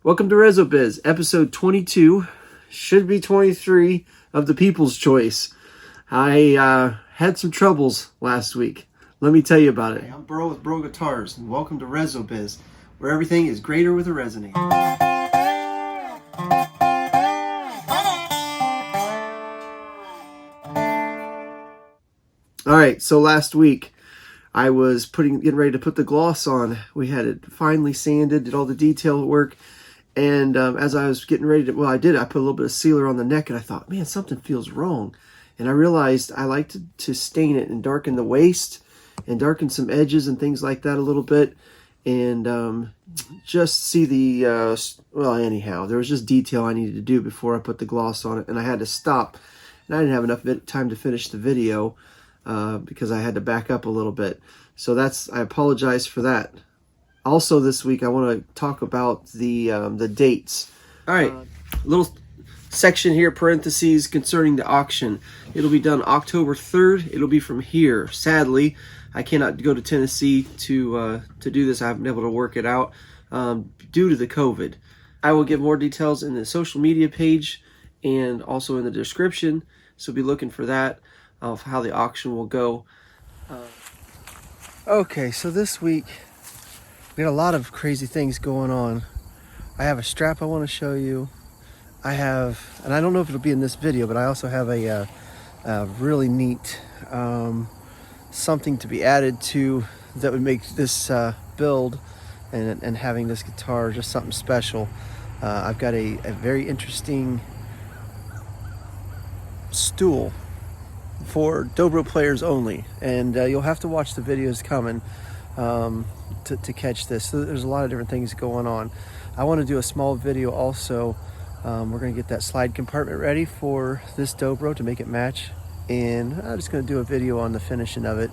Welcome to RezoBiz, episode 22, should be 23 of the People's Choice. I had some troubles last week. Let me tell you about it. Hey, I'm Byrl with Byrl Guitars, and welcome to RezoBiz, where everything is greater with a resonator. Alright, so last week I was getting ready to put the gloss on. We had it finally sanded, did all the detail work. And as I was getting ready to, I put a little bit of sealer on the neck, and I thought, man, something feels wrong. And I realized I like to stain it and darken the waist and darken some edges and things like that a little bit. And just see the, anyhow, there was just detail I needed to do before I put the gloss on it. And I had to stop. And I didn't have enough time to finish the video because I had to back up a little bit. So I apologize for that. Also this week, I want to talk about the dates. All right, little section here, parentheses, concerning the auction. It'll be done October 3rd. It'll be from here. Sadly, I cannot go to Tennessee to do this. I haven't been able to work it out due to the COVID. I will give more details in the social media page and also in the description. So be looking for that of how the auction will go. Okay, so this week, we had a lot of crazy things going on. I have a strap I want to show you. I have, and I don't know if it'll be in this video, but I also have a really neat something to be added to that would make this build and having this guitar just something special. I've got a very interesting stool for dobro players only, and you'll have to watch the videos coming to catch this. So there's a lot of different things going on. I want to do a small video also. We're going to get that slide compartment ready for this dobro to make it match, and I'm just going to do a video on the finishing of it.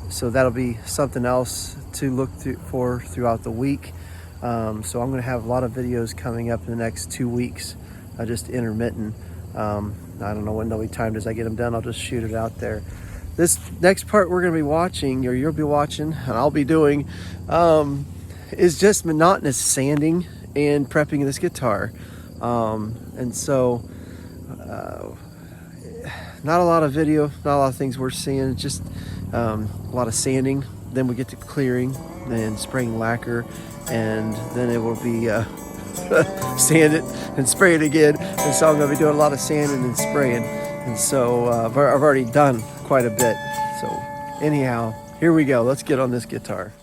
So that'll be something else to look for throughout the week. So I'm going to have a lot of videos coming up in the next 2 weeks, just intermittent. I don't know when they'll be timed. As I get them done, I'll just shoot it out there. This next part we're going to be watching, or you'll be watching, and I'll be doing, is just monotonous sanding and prepping this guitar. And so, not a lot of video, not a lot of things we're seeing, just a lot of sanding. Then we get to clearing, then spraying lacquer, and then it will be sand it and spray it again. And so I'm going to be doing a lot of sanding and spraying. And so I've already done quite a bit. So anyhow, here we go. Let's get on this guitar.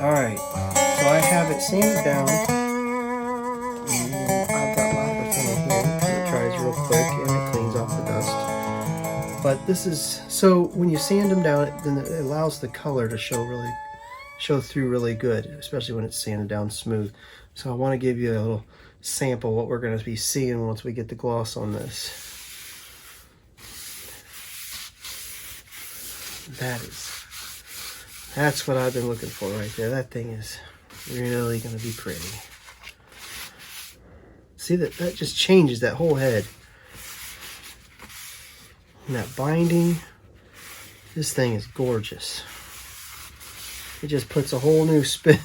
Alright, so I have it sanded down, and I've got my everything here, and it dries real quick, and it cleans off the dust. But this is, so when you sand them down, then it allows the color to show through really good, especially when it's sanded down smooth. So I want to give you a little sample of what we're going to be seeing once we get the gloss on this. That's what I've been looking for right there. That thing is really going to be pretty. See, that just changes that whole head. And that binding, this thing is gorgeous. It just puts a whole new spin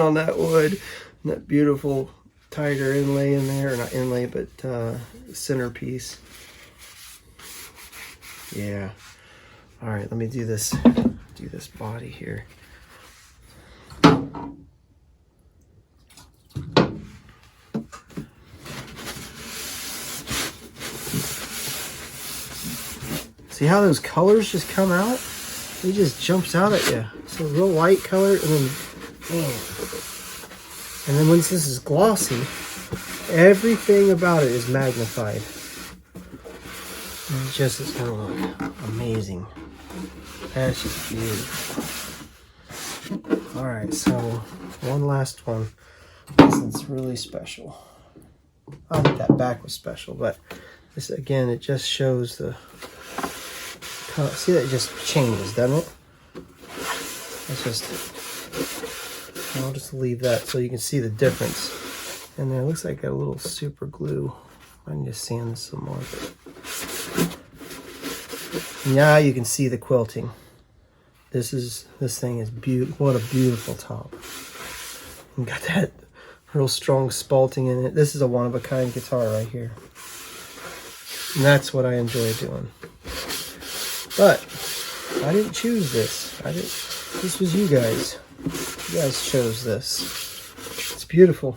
on that wood. And that beautiful tiger inlay in there, or not inlay, but centerpiece. Yeah. All right, let me do this body here. See how those colors just come out? It just jumps out at you. It's a real light color, and then, man. And then once this is glossy, everything about it is magnified. And it just is gonna look amazing. That's just beautiful. All right, so one last one. This is really special. I think that back was special, but this again, it just shows the. See that it just changes, doesn't it? It's just. I'll just leave that so you can see the difference. And there, it looks like I got a little super glue. I need to sand this some more. Now you can see the quilting. This thing is beautiful. What a beautiful top. And got that real strong spalting in it. This is a one-of-a-kind guitar right here. And that's what I enjoy doing. But I didn't choose this. This was you guys. You guys chose this. It's beautiful.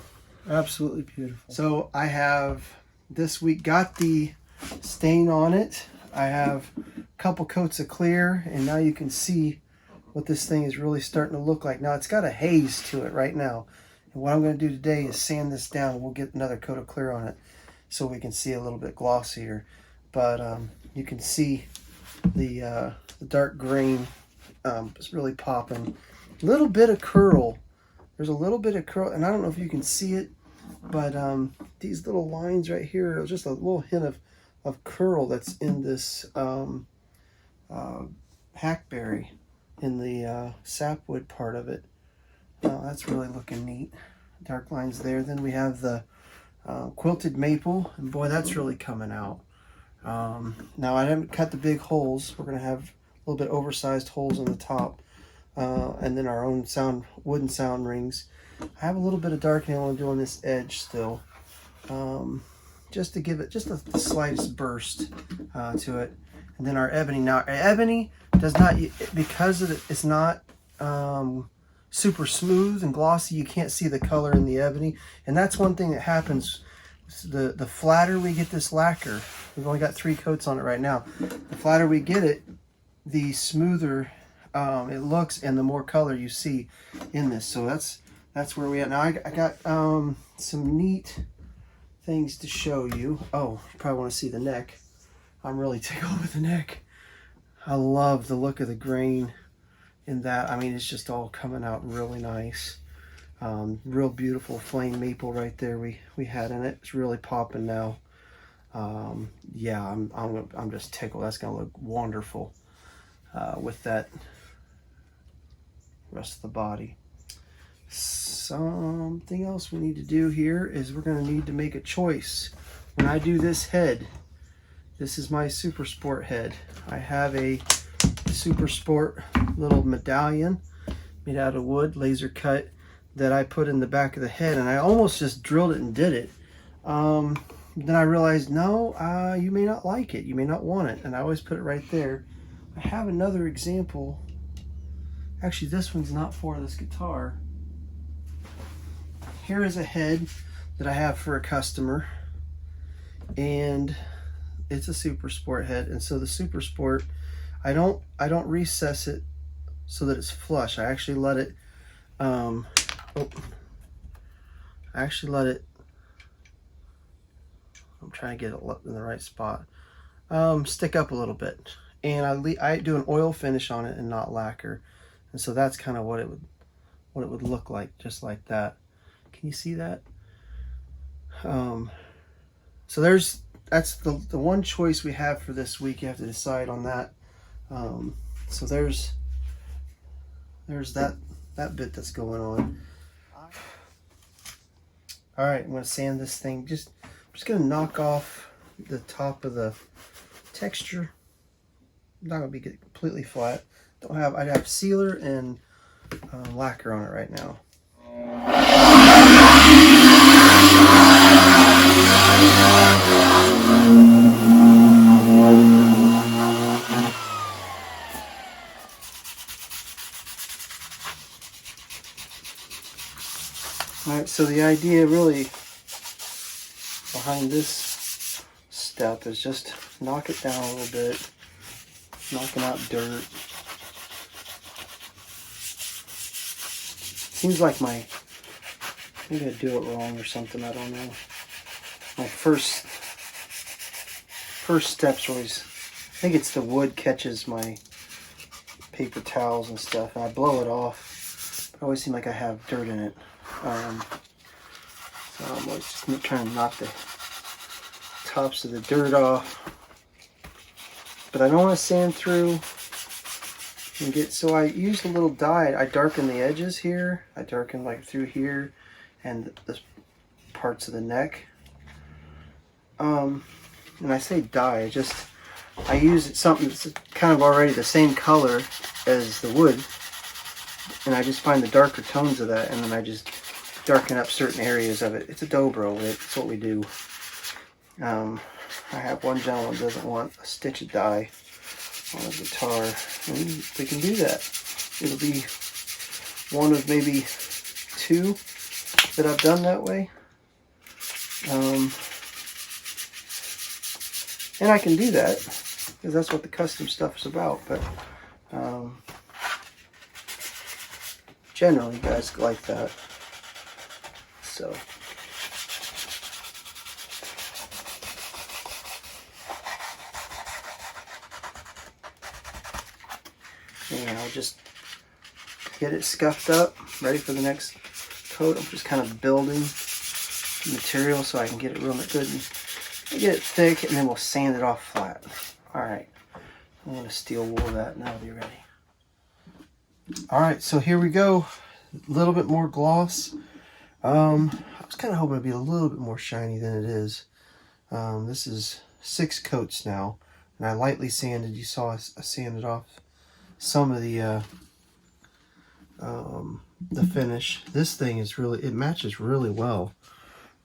Absolutely beautiful. So I have this week got the stain on it. I have a couple coats of clear, and now you can see what this thing is really starting to look like. Now it's got a haze to it right now. And what I'm going to do today is sand this down. We'll get another coat of clear on it so we can see a little bit glossier. But you can see the dark green is really popping. A little bit of curl. There's a little bit of curl, and I don't know if you can see it, but these little lines right here are just a little hint of curl that's in this hackberry in the sapwood part of it. That's really looking neat. Dark lines there. Then we have the quilted maple, and boy, that's really coming out. Now I haven't cut the big holes. We're going to have a little bit oversized holes on the top, and then our own wooden sound rings. I have a little bit of darkening I want to do on this edge still, just to give it just the slightest burst to it. And then our ebony. Now our ebony does not, because it's not super smooth and glossy, you can't see the color in the ebony, and that's one thing that happens. The flatter we get this lacquer, we've only got 3 coats on it right now, the flatter we get it, the smoother it looks and the more color you see in this. So that's where we at now. I got some neat things to show you. Oh, you probably want to see the neck. I'm really tickled with the neck. I love the look of the grain in that. I mean, it's just all coming out really nice. Real beautiful flame maple right there we had in it. It's really popping now. Yeah, I'm just tickled. That's gonna look wonderful with that rest of the body. Something else we need to do here is we're gonna need to make a choice. When I do this head, this is my Super Sport head. I have a Super Sport little medallion made out of wood, laser cut, that I put in the back of the head, and I almost just drilled it and did it. Then I realized, no, you may not like it. You may not want it. And I always put it right there. I have another example. Actually, this one's not for this guitar. Here is a head that I have for a customer, and it's a Super Sport head. And so the Super Sport, I don't recess it so that it's flush. I actually let it I'm trying to get it in the right spot, stick up a little bit, and I do an oil finish on it and not lacquer, and so that's kind of what it would look like, just like that. Can you see that? So that's the one choice we have for this week. You have to decide on that. So there's that bit that's going on. All right, I'm going to sand this thing. I'm just going to knock off the top of the texture. Not going to be completely flat. I have sealer and lacquer on it right now. Alright, so the idea really behind this step is just knock it down a little bit knocking out dirt. Seems like maybe I do it wrong or something, I don't know. My first steps always, I think it's the wood catches my paper towels and stuff, and I blow it off. But I always seem like I have dirt in it. So I'm always just trying to knock the tops of the dirt off. But I don't want to sand through and so I use a little dye. I darken the edges here. I darken like through here and the parts of the neck. And I say dye, I use something that's kind of already the same color as the wood, and I just find the darker tones of that, and then I just darken up certain areas of it. It's a dobro. It's what we do. I have one gentleman who doesn't want a stitch of dye on a guitar, and we can do that. It'll be one of maybe 2 that I've done that way. And I can do that because that's what the custom stuff is about. But generally, guys like that. So. And I'll just get it scuffed up, ready for the next coat. I'm just kind of building the material so I can get it real good and get it thick, and then we'll sand it off flat. Alright, I'm going to steel wool that and that'll be ready. Alright, so here we go. A little bit more gloss. I was kind of hoping it'd be a little bit more shiny than it is. This is 6 coats now, and I lightly sanded. You saw I sanded off some of the finish. This thing is really, it matches really well.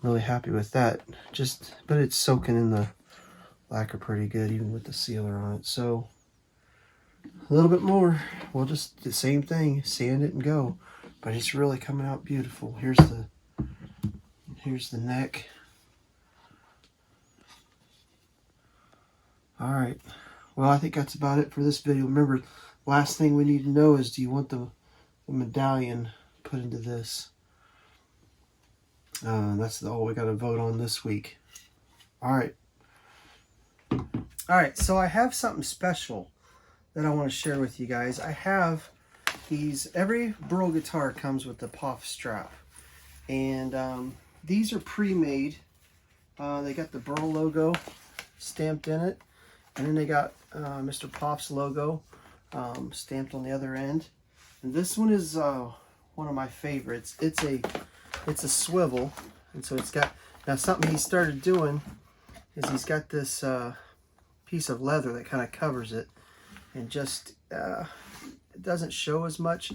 Really happy with that. But it's soaking in the lacquer pretty good, even with the sealer on it. So a little bit more. We'll just the same thing, sand it and go. But it's really coming out beautiful. Here's the neck. All right. Well, I think that's about it for this video. Remember, last thing we need to know is, do you want the medallion put into this? That's all we got to vote on this week. All right, so I have something special that I want to share with you guys. I have every Byrl guitar comes with the POF strap, and these are pre-made. They got the Byrl logo stamped in it, and then they got Mr. POF's logo stamped on the other end. And this one is one of my favorites. It's a swivel, and so it's got, now something he started doing is he's got this piece of leather that kind of covers it, and just it doesn't show as much.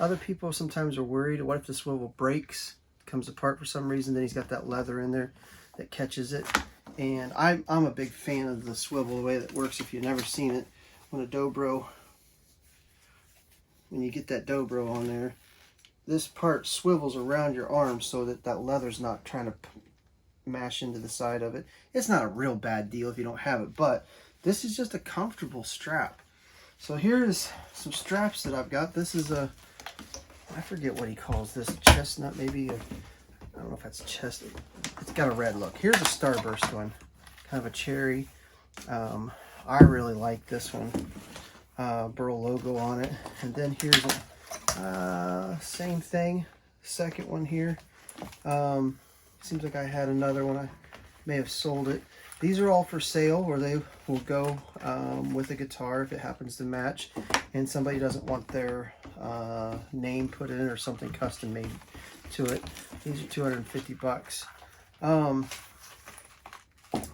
Other people sometimes are worried, what if the swivel breaks, comes apart for some reason? Then he's got that leather in there that catches it. And I'm a big fan of the swivel, the way that works. If you've never seen it, when you get that dobro on there, this part swivels around your arm so that leather's not trying to mash into the side of it. It's not a real bad deal if you don't have it, but this is just a comfortable strap. So here's some straps that I've got. This is I forget what he calls this, chestnut maybe. I don't know if that's chestnut. It's got a red look. Here's a starburst one, kind of a cherry. I really like this one. Byrl logo on it. And then here's same thing, second one here. Seems like I had another one. I may have sold it. These are all for sale, or they will go with a guitar if it happens to match, and somebody doesn't want their name put in or something custom made to it. These are 250 bucks.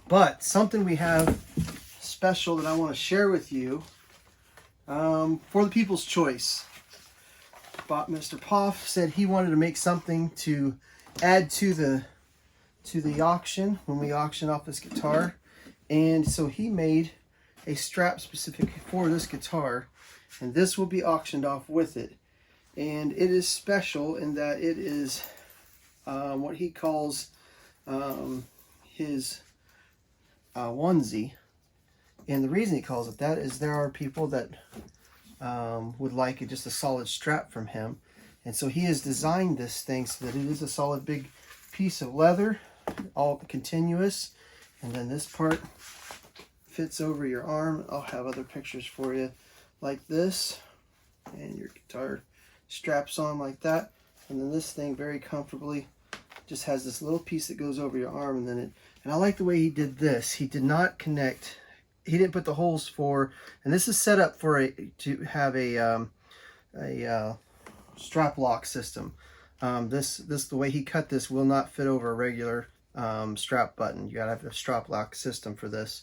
But something we have special that I want to share with you for the people's choice. Mr. POF said he wanted to make something to add to the auction when we auction off this guitar, and so he made a strap specific for this guitar, and this will be auctioned off with it. And it is special in that it is what he calls his onesie, And the reason he calls it that is there are people that would like just a solid strap from him. And so he has designed this thing so that it is a solid big piece of leather, all continuous. And then this part fits over your arm. I'll have other pictures for you like this. And your guitar straps on like that. And then this thing very comfortably just has this little piece that goes over your arm. And I like the way he did this. He did not connect, he didn't put the holes for, and this is set up for to have a strap lock system. The way he cut this will not fit over a regular strap button. You gotta have a strap lock system for this.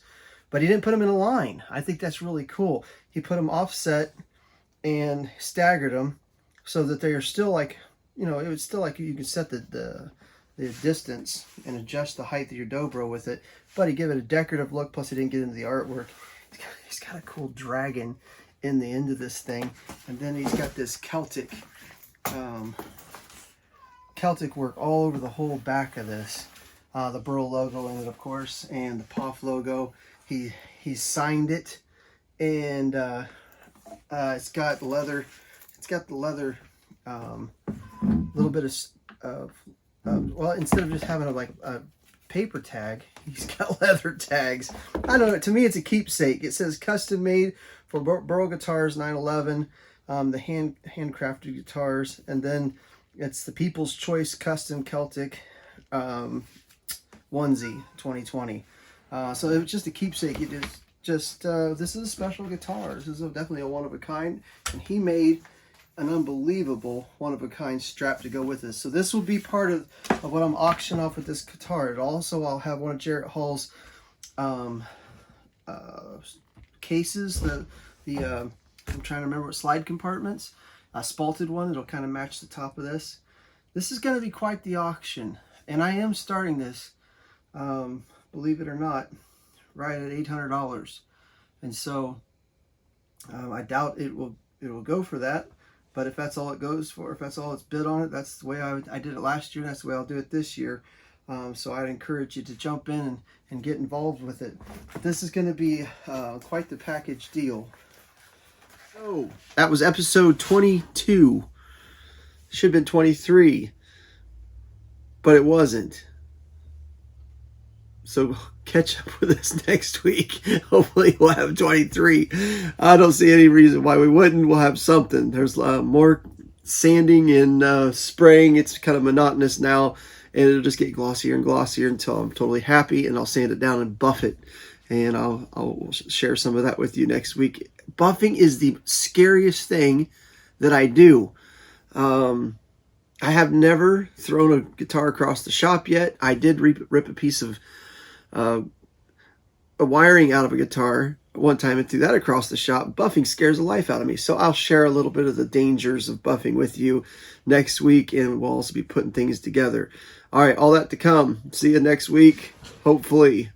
But he didn't put them in a line. I think that's really cool. He put them offset and staggered them so that they are still like, you know, it was still like you can set the distance and adjust the height of your dobro with it. But he gave it a decorative look, plus he didn't get into the artwork. He's got a cool dragon in the end of this thing. And then he's got this Celtic work all over the whole back of this. The Byrl logo in it, of course, and the POF logo. He signed it, and it's got leather. It's got the leather, little bit of well, instead of just having a paper tag, he's got leather tags. I don't know. To me, it's a keepsake. It says custom made for Byrl guitars 911, the handcrafted guitars, and then it's the People's Choice Custom Celtic onesie 2020. So it was just a keepsake. It is just this is a special guitar. This is definitely a one of a kind, and he made an unbelievable one-of-a-kind strap to go with this. So this will be part of what I'm auctioning off with this guitar. And also I'll have one of Jarrett Hall's cases, I'm trying to remember what, slide compartments, a spalted one that'll kind of match the top of this. This is going to be quite the auction, and I am starting this, believe it or not, right at $800. And so I doubt it will go for that. But if that's all it goes for, if that's all it's bid on it, that's the way I did it last year, and that's the way I'll do it this year. So I'd encourage you to jump in and get involved with it. But this is going to be quite the package deal. So that was episode 22. Should have been 23, but it wasn't. So catch up with us next week. Hopefully we'll have 23. I don't see any reason why we wouldn't. We'll have something. There's more sanding and spraying. It's kind of monotonous now, and it'll just get glossier and glossier until I'm totally happy, and I'll sand it down and buff it. And I'll share some of that with you next week. Buffing is the scariest thing that I do. I have never thrown a guitar across the shop yet. I did rip a piece of a wiring out of a guitar one time and threw that across the shop. Buffing scares the life out of me. So I'll share a little bit of the dangers of buffing with you next week, and we'll also be putting things together. All right, all that to come. See you next week, hopefully.